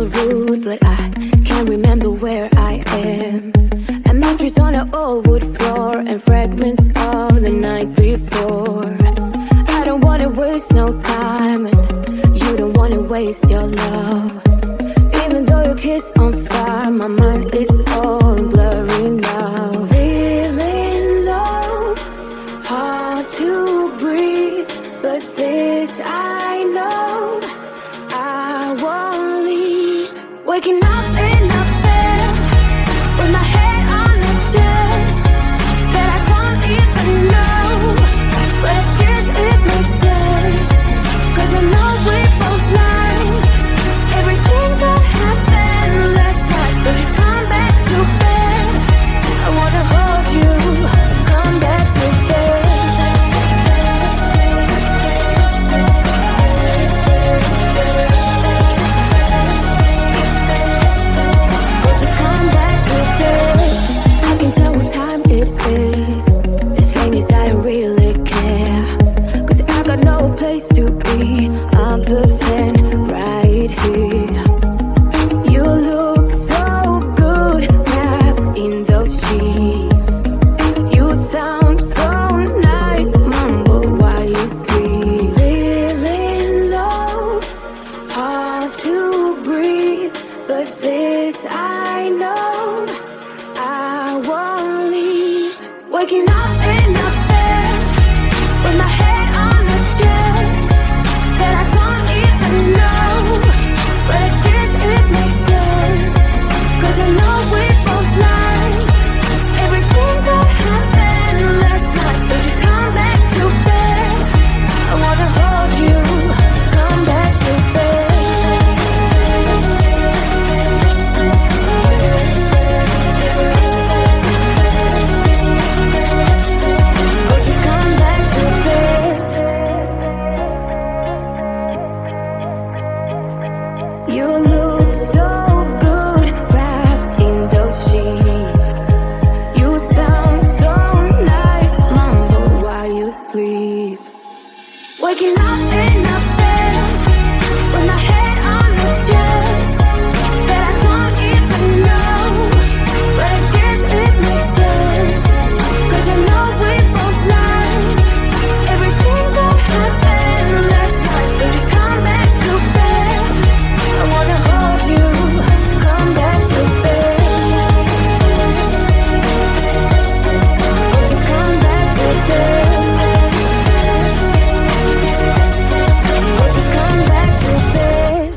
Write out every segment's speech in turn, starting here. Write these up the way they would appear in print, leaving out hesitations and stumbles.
so rude, but I can't remember where I am. A mattress on an old wood floor and fragments of the night before. I don't wanna waste no time, and you don't wanna waste your love. Even though your kiss on fire, my mind is all blurry now. Feeling low, hard to breathe, but this I know, I won't leave. Waking up in a bed with my head on the chest that I don't even know, but I guess it makes sense, 'cause I know we both like everything that happened last night. So just come back to bed, I wanna hold you, come back to bed. Just come back to bed. I can tell what time it is. The thing is I don't really care, 'cause I got no place to be other than right here. You look so good wrapped in those sheets. You sound so nice, mumble while you sleep. Feeling low, hard to breathe, but this I know, I won't leave. Waking up in a bed with my head on the chest that I don't even know, but I guess it makes sense, 'cause I know we both like everything that happened last night. So just come back to bed, I wanna hold you, come back to bed. Oh, just come back to bed. You look so good wrapped in those sheets. You sound so nice, mumble while you sleep. Waking up in a bed with my head on the chest that I don't even know, but I guess it makes sense, 'cause I know we both like everything that happened last night. So just come back to bed, I wanna hold you, come back to bed. Oh, just come back to bed. Oh, just come back to bed.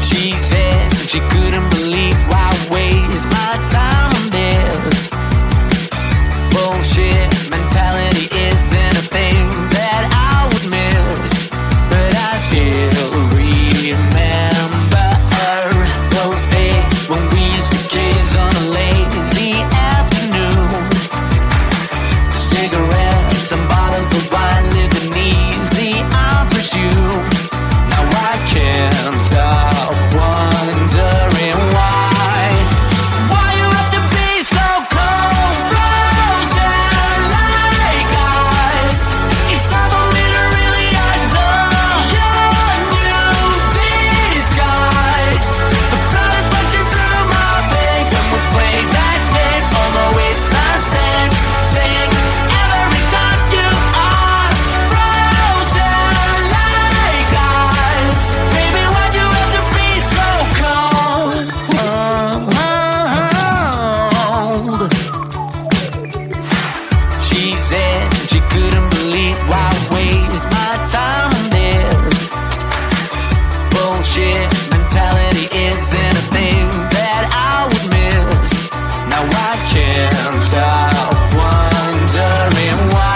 She said she couldn't believe why I waste my time on this. Bullshit mentality isn't a thing that I would miss, but I still remember those days when we used to kiss on a lazy afternoon. Cigarettes and bottles of wine, living easy, I presume. Now I can't stop wondering why you have to be so cold, frozen like ice. It's hard for me to really adore your new disguise. The blood is rushing through my veins when we play that game, although it's the same thing every time. You are frozen like ice. Baby, why'd you have to be so cold? She said she couldn't believe why I waste my time on this. Bullshit mentality isn't a thing that I would miss. Now I can't stop wondering why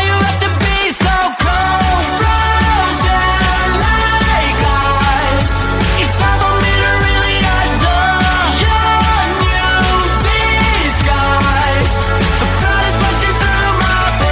you have to be so cold, frozen like ice. It's hard for me to really adore your new disguise. The blood is rushing through my veins.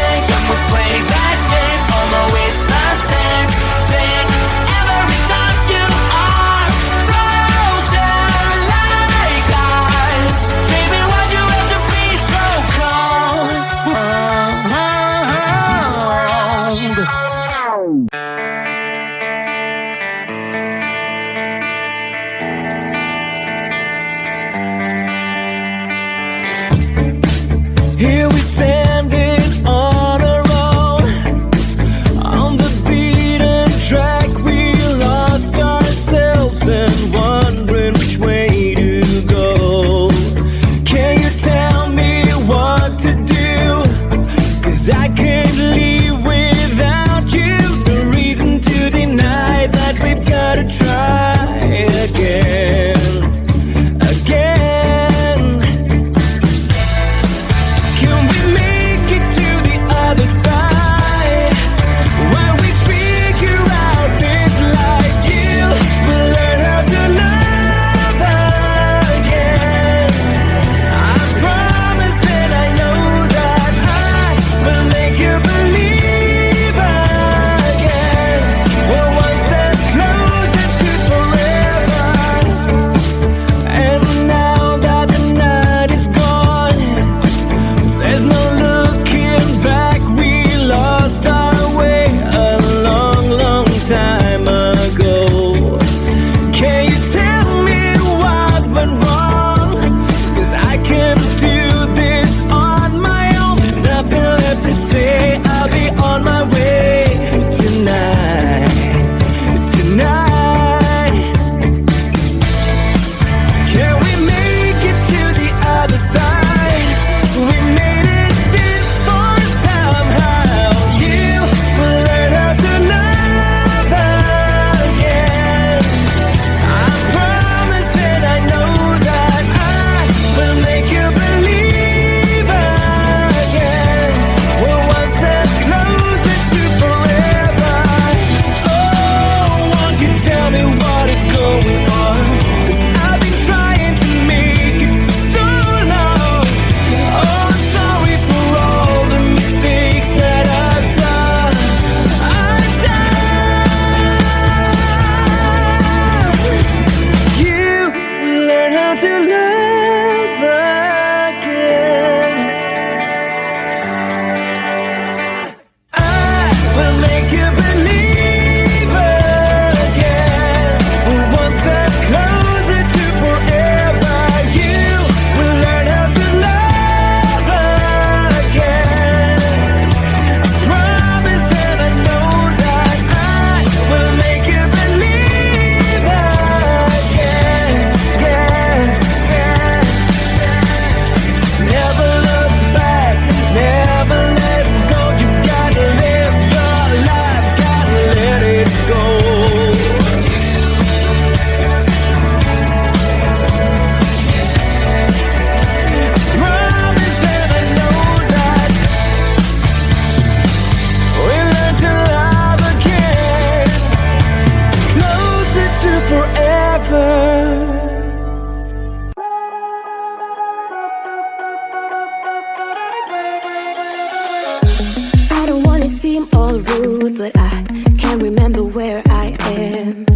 seem all rude, but I can't remember where I am.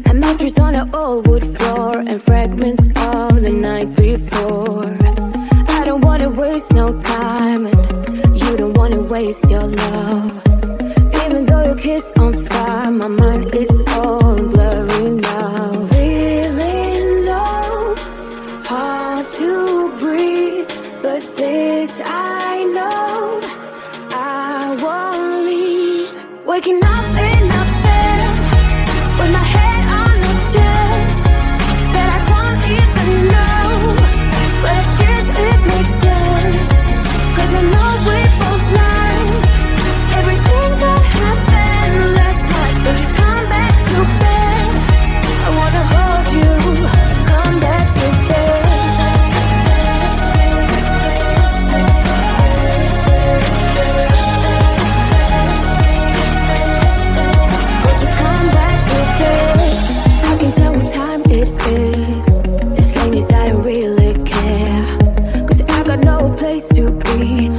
A mattress on an old wood floor and fragments of the night before. I don't wanna waste no time, and you don't wanna waste your love. Even though your kiss on fire, my mind is all blurry now. Feeling low, hard to breathe, but this I know, I won't leave. Waking up in a bed with my head on the chest that I don't even know, but I guess it makes sense, 'cause I know we both learned everything that happened last night. So just come back to bed, I wanna hold you, come back to bed. But just come back to bed. I can tell what time it is. The thing is I don't really care, 'cause I got no place to be.